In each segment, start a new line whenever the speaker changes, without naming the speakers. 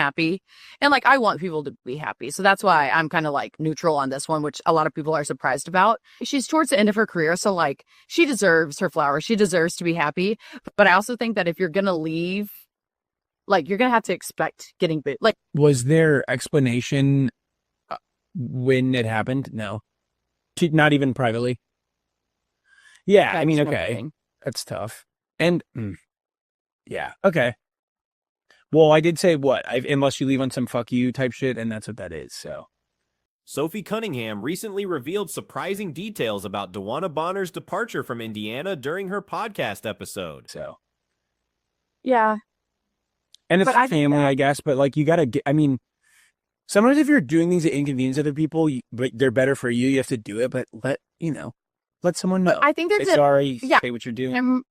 happy. And like, I want people to be happy. So that's why I'm kind of like neutral on this one, which a lot of people are surprised about. She's towards the end of her career. So like, she deserves her flowers. She deserves to be happy. But I also think that if you're going to leave, like, you're going to have to expect getting booed. Like,
was there explanation when it happened? No. Not even privately? Yeah, I mean, okay. That's tough. And, yeah, okay. Well, I did say unless you leave on some fuck you type shit, and that's what that is, so.
Sophie Cunningham recently revealed surprising details about DeWanna Bonner's departure from Indiana during her podcast episode.
So.
Yeah.
And it's family, I guess, but like, you gotta get, I mean, sometimes if you're doing things that inconvenience other people, but they're better for you, you have to do it, but let someone know.
I think there's
sorry, say what you're doing.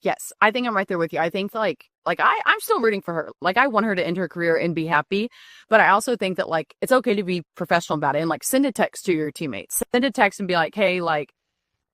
Yes, I think I'm right there with you. I think like I'm still rooting for her. Like, I want her to end her career and be happy, but I also think that like it's okay to be professional about it and like send a text to your teammates. Send a text and be like, hey, like,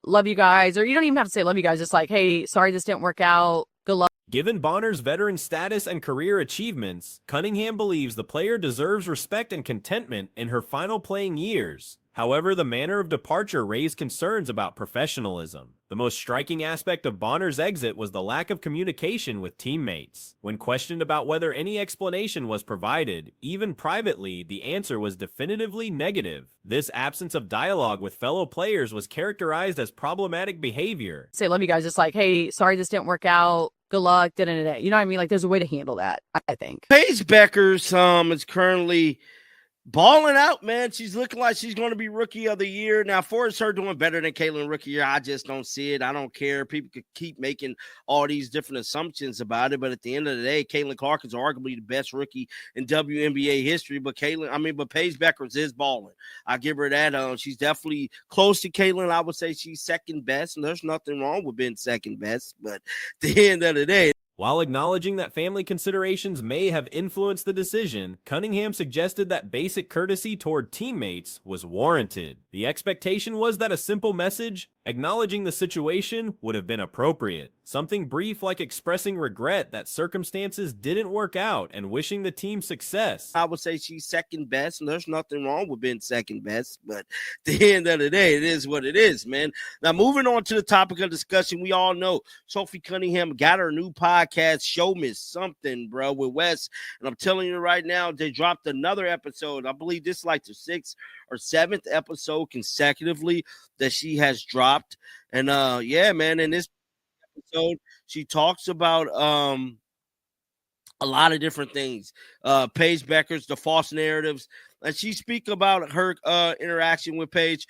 love you guys, or you don't even have to say love you guys. Just like, hey, sorry this didn't work out. Good luck.
Given Bonner's veteran status and career achievements, Cunningham believes the player deserves respect and contentment in her final playing years. However, the manner of departure raised concerns about professionalism. The most striking aspect of Bonner's exit was the lack of communication with teammates. When questioned about whether any explanation was provided, even privately, the answer was definitively negative. This absence of dialogue with fellow players was characterized as problematic behavior.
Say love you guys, just like, hey, sorry this didn't work out. Good luck. You know what I mean? Like, there's a way to handle that, I think.
Paige Beckers is currently balling out, man. She's looking like she's going to be Rookie of the Year. Now, for it's her doing better than Caitlin Rookie Year, I just don't see it. I don't care. People could keep making all these different assumptions about it, but at the end of the day, Caitlin Clark is arguably the best rookie in WNBA history. But Paige Beckers is balling. I give her that. She's definitely close to Caitlin. I would say she's second best, and there's nothing wrong with being second best. But at the end of the day,
while acknowledging that family considerations may have influenced the decision, Cunningham suggested that basic courtesy toward teammates was warranted. The expectation was that a simple message, acknowledging the situation, would have been appropriate. Something brief like expressing regret that circumstances didn't work out and wishing the team success.
I would say she's second best, and there's nothing wrong with being second best, but at the end of the day, it is what it is, man. Now, moving on to the topic of discussion, we all know Sophie Cunningham got her new podcast, Show Me Something, bro, with Wes, and I'm telling you right now, they dropped another episode. I believe this is like the 6th or 7th episode consecutively that she has dropped, and yeah, man, in this episode, she talks about a lot of different things. Paige Beckers, the false narratives, and she speak about her interaction with Paige.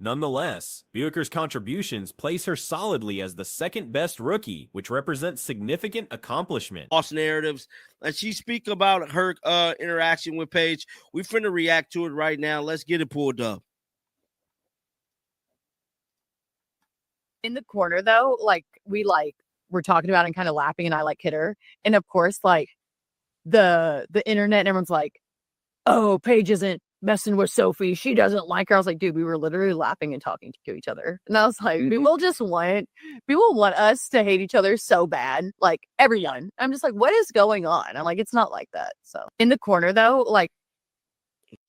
Nonetheless, Buiker's contributions place her solidly as the second best rookie, which represents significant accomplishment.
False narratives, and she speak about her interaction with Paige. We finna react to it right now. Let's get it pulled up.
In the corner, though, we're talking about and kind of laughing, and I hit her, and of course, like the internet and everyone's like, oh, Paige isn't messing with Sophie, she doesn't like her. I was like, dude, we were literally laughing and talking to each other, and I was like, people want us to hate each other so bad, like everyone. I'm just like, what is going on? I'm like, it's not like that. So in the corner, though,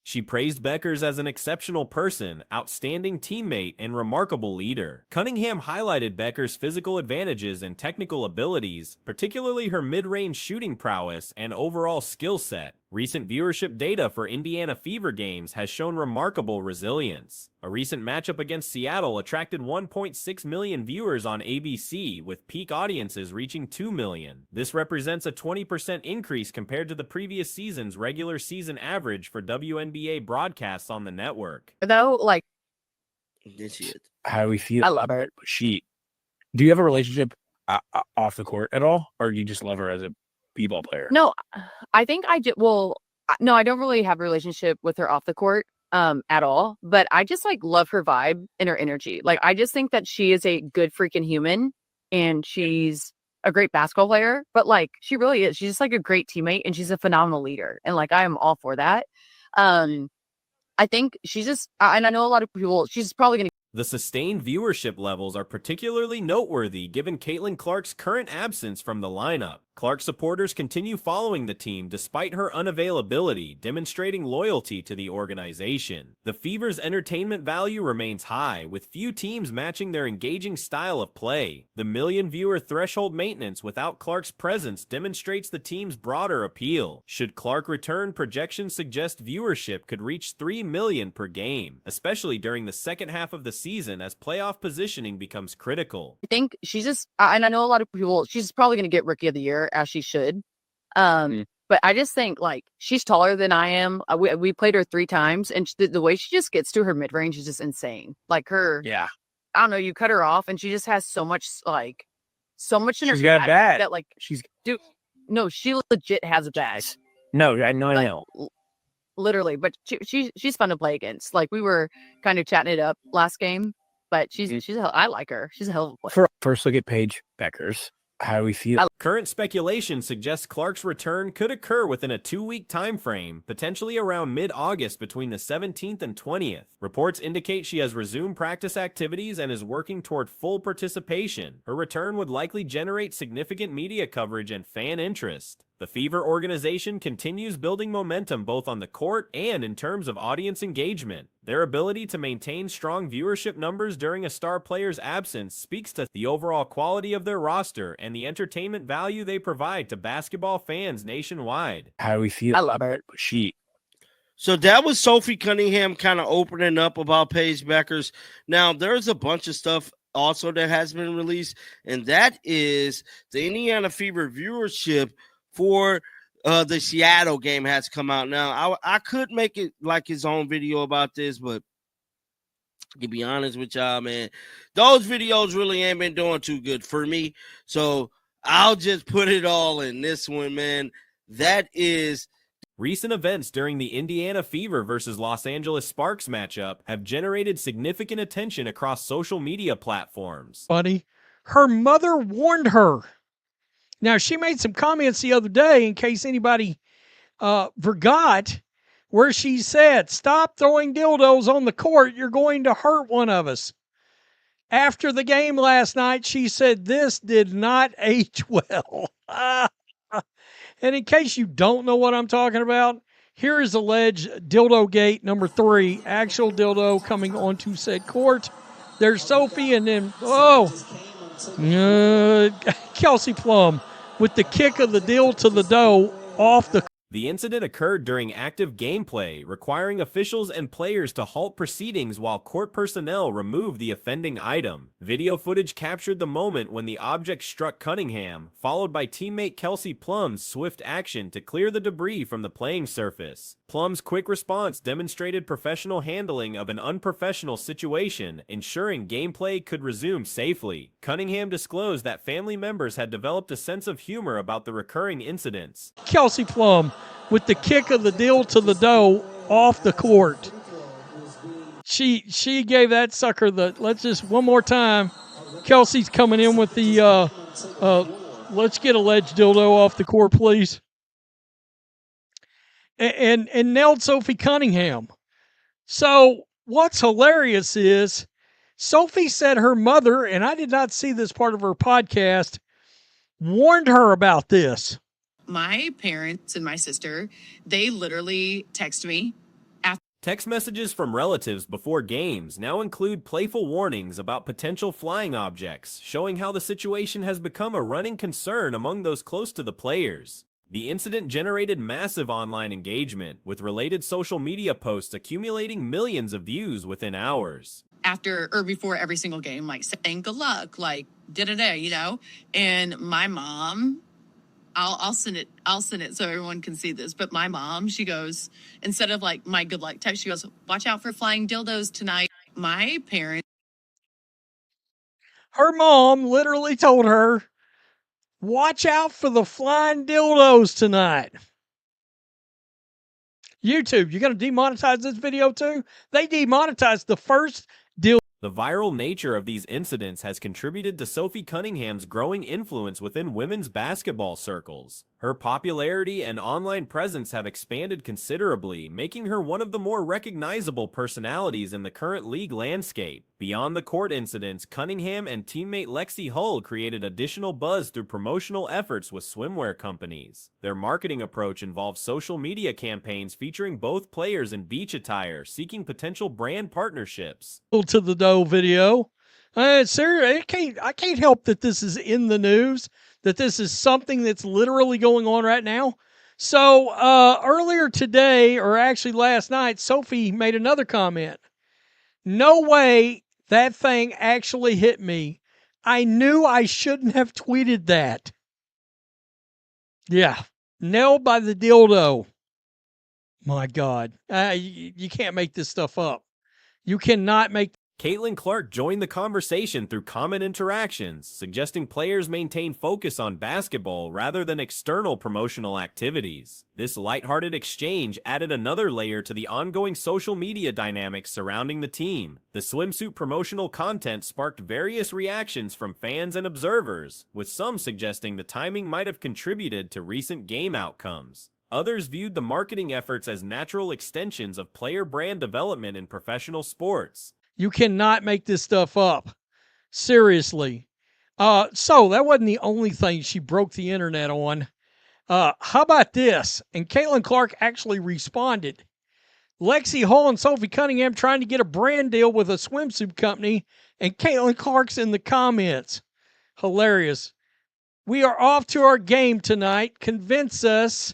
she praised Beckers as an exceptional person, outstanding teammate, and remarkable leader. Cunningham highlighted Beckers' physical advantages and technical abilities, particularly her mid-range shooting prowess and overall skill set. Recent viewership data for Indiana Fever games has shown remarkable resilience. A recent matchup against Seattle attracted 1.6 million viewers on ABC, with peak audiences reaching 2 million. This represents a 20% increase compared to the previous season's regular season average for WNBA broadcasts on the network.
Though,
how do we feel?
I love her.
Do you have a relationship off the court at all, or do you just love her as a b-ball player?
No, I think I did. Well, no, I don't really have a relationship with her off the court at all, but I just love her vibe and her energy. I just think that she is a good freaking human, and she's a great basketball player, but she really is. She's just a great teammate, and she's a phenomenal leader, and I am all for that. I think she's just, and I know a lot of people, she's probably going to.
The sustained viewership levels are particularly noteworthy given Caitlin Clark's current absence from the lineup. Clark supporters continue following the team despite her unavailability, demonstrating loyalty to the organization. The Fever's entertainment value remains high, with few teams matching their engaging style of play. The million-viewer threshold maintenance without Clark's presence demonstrates the team's broader appeal. Should Clark return, projections suggest viewership could reach 3 million per game, especially during the second half of the season as playoff positioning becomes critical.
I think she's just, and I know a lot of people, she's probably going to get Rookie of the Year, as she should. But I just think, like, she's taller than I am. We played her 3 times, and the way she just gets to her mid-range is just insane. Like, I don't know, you cut her off, and she just has so much in her
She's got a bat.
that, like, no, she legit has a bat.
No, I know.
Literally, but she's fun to play against. Like, we were kind of chatting it up last game, but I like her. She's a hell of a player.
First look at Paige Beckers. How do we feel?
Current speculation suggests Clark's return could occur within a 2-week time frame, potentially around mid-August between the 17th and 20th. Reports indicate she has resumed practice activities and is working toward full participation. Her return would likely generate significant media coverage and fan interest. The Fever organization continues building momentum both on the court and in terms of audience engagement. Their ability to maintain strong viewership numbers during a star player's absence speaks to the overall quality of their roster and the entertainment value they provide to basketball fans nationwide.
How do we feel?
I love her.
So that was Sophie Cunningham kind of opening up about Paige Beckers. Now, there's a bunch of stuff also that has been released, and that is the Indiana Fever viewership for the Seattle game has come out. Now, I could make it like his own video about this, but to be honest with y'all, man, those videos really ain't been doing too good for me. So I'll just put it all in this one, man. That is...
Recent events during the Indiana Fever versus Los Angeles Sparks matchup have generated significant attention across social media platforms.
Buddy, her mother warned her. Now, she made some comments the other day, in case anybody forgot, where she said, "Stop throwing dildos on the court. You're going to hurt one of us." After the game last night, she said, "This did not age well." And in case you don't know what I'm talking about, here is alleged dildo gate number 3, actual dildo coming onto said court. There's Sophie, and then, Kelsey Plum with the kick of the deal to the dough off the...
The incident occurred during active gameplay, requiring officials and players to halt proceedings while court personnel removed the offending item. Video footage captured the moment when the object struck Cunningham, followed by teammate Kelsey Plum's swift action to clear the debris from the playing surface. Plum's quick response demonstrated professional handling of an unprofessional situation, ensuring gameplay could resume safely. Cunningham disclosed that family members had developed a sense of humor about the recurring incidents.
Kelsey Plum with the kick of the deal to the dough off the court. She gave that sucker the, let's just, one more time. Kelsey's coming in with the, let's get alleged dildo off the court, please. And nailed Sophie Cunningham. So what's hilarious is Sophie said her mother, and I did not see this part of her podcast, warned her about this.
My parents and my sister, they literally text me.
Text messages from relatives before games now include playful warnings about potential flying objects, showing how the situation has become a running concern among those close to the players. The incident generated massive online engagement, with related social media posts accumulating millions of views within hours.
After or before every single game, like saying good luck, like da-da-da, you know? And my mom, I'll send it so everyone can see this. But my mom, she goes, instead of like my good luck text, she goes, "Watch out for flying dildos tonight." My parents.
Her mom literally told her, "Watch out for the flying dildos tonight." YouTube, you going to demonetize this video too? They demonetized the first dildo.
The viral nature of these incidents has contributed to Sophie Cunningham's growing influence within women's basketball circles. Her popularity and online presence have expanded considerably, making her one of the more recognizable personalities in the current league landscape. Beyond the court incidents, Cunningham and teammate Lexi Hull created additional buzz through promotional efforts with swimwear companies. Their marketing approach involves social media campaigns featuring both players in beach attire, seeking potential brand partnerships.
To the dough video. Seriously, I can't help that this is in the news, that this is something that's literally going on right now. So earlier today, or actually last night, Sophie made another comment. No way that thing actually hit me. I knew I shouldn't have tweeted that. Yeah, nailed by the dildo. My God, you can't make this stuff up. You cannot make.
Caitlin Clark joined the conversation through comment interactions, suggesting players maintain focus on basketball rather than external promotional activities. This lighthearted exchange added another layer to the ongoing social media dynamics surrounding the team. The swimsuit promotional content sparked various reactions from fans and observers, with some suggesting the timing might have contributed to recent game outcomes. Others viewed the marketing efforts as natural extensions of player brand development in professional sports.
You cannot make this stuff up. Seriously. So that wasn't the only thing she broke the internet on. How about this? And Caitlin Clark actually responded. Lexi Hull and Sophie Cunningham trying to get a brand deal with a swimsuit company, and Caitlin Clark's in the comments. Hilarious. We are off to our game tonight. Convince us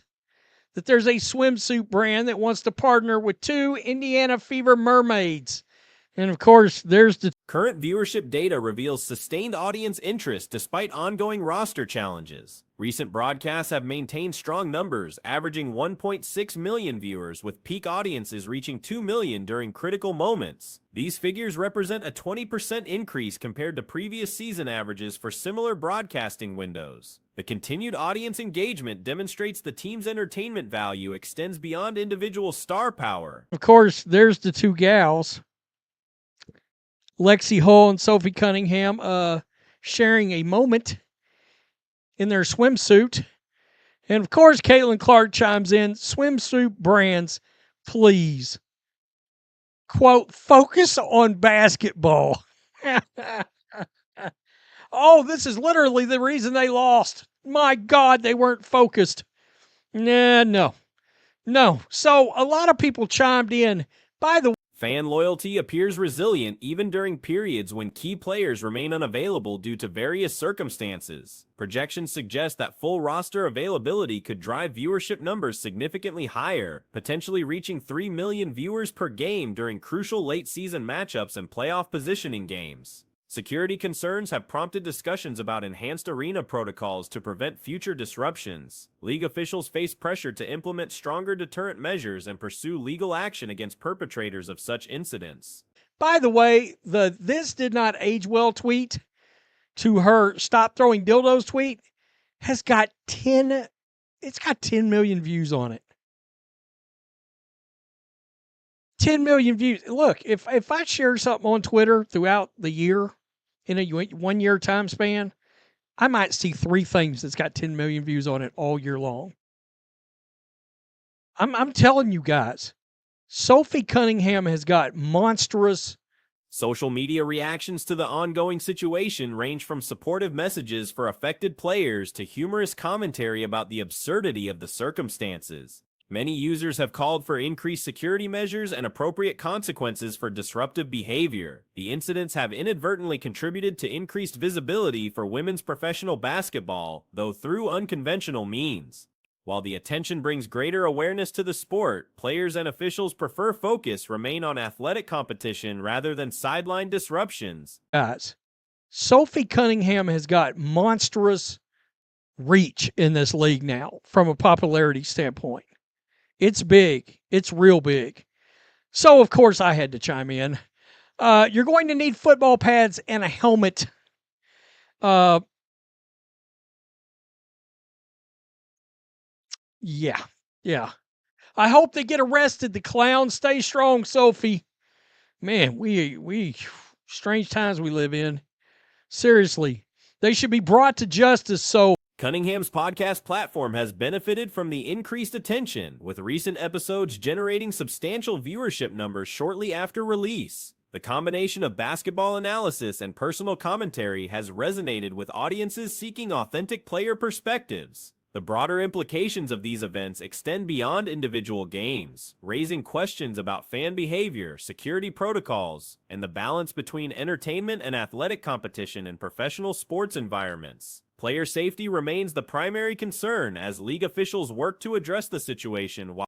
that there's a swimsuit brand that wants to partner with 2 Indiana Fever mermaids. And of course, there's the
current viewership data reveals sustained audience interest despite ongoing roster challenges. Recent broadcasts have maintained strong numbers, averaging 1.6 million viewers, with peak audiences reaching 2 million during critical moments. These figures represent a 20% increase compared to previous season averages for similar broadcasting windows. The continued audience engagement demonstrates the team's entertainment value extends beyond individual star power.
Of course, there's the 2 gals. Lexi Hull and Sophie Cunningham sharing a moment in their swimsuit. And of course, Caitlin Clark chimes in, swimsuit brands, please. Quote, focus on basketball. Oh, this is literally the reason they lost. My God, they weren't focused. No. So a lot of people chimed in. By the way,
fan loyalty appears resilient even during periods when key players remain unavailable due to various circumstances. Projections suggest that full roster availability could drive viewership numbers significantly higher, potentially reaching 3 million viewers per game during crucial late-season matchups and playoff positioning games. Security concerns have prompted discussions about enhanced arena protocols to prevent future disruptions. League officials face pressure to implement stronger deterrent measures and pursue legal action against perpetrators of such incidents.
By the way, the "this did not age well" tweet to her "stop throwing dildos" tweet has got 10 million views on it. 10 million views. Look, if I share something on Twitter throughout the year, in a 1 year time span, I might see 3 things that's got 10 million views on it all year long. I'm telling you guys, Sophie Cunningham has got monstrous.
Social media reactions to the ongoing situation range from supportive messages for affected players to humorous commentary about the absurdity of the circumstances. Many users have called for increased security measures and appropriate consequences for disruptive behavior. The incidents have inadvertently contributed to increased visibility for women's professional basketball, though through unconventional means. While the attention brings greater awareness to the sport, players and officials prefer focus remain on athletic competition rather than sideline disruptions.
Guys, Sophie Cunningham has got monstrous reach in this league now from a popularity standpoint. It's big. It's real big. So, of course, I had to chime in. You're going to need football pads and a helmet. Yeah. I hope they get arrested. The clowns. Stay strong, Sophie. Man, we strange times we live in. Seriously, they should be brought to justice. So
Cunningham's podcast platform has benefited from the increased attention, with recent episodes generating substantial viewership numbers shortly after release. The combination of basketball analysis and personal commentary has resonated with audiences seeking authentic player perspectives. The broader implications of these events extend beyond individual games, raising questions about fan behavior, security protocols, and the balance between entertainment and athletic competition in professional sports environments. Player safety remains the primary concern as league officials work to address the situation while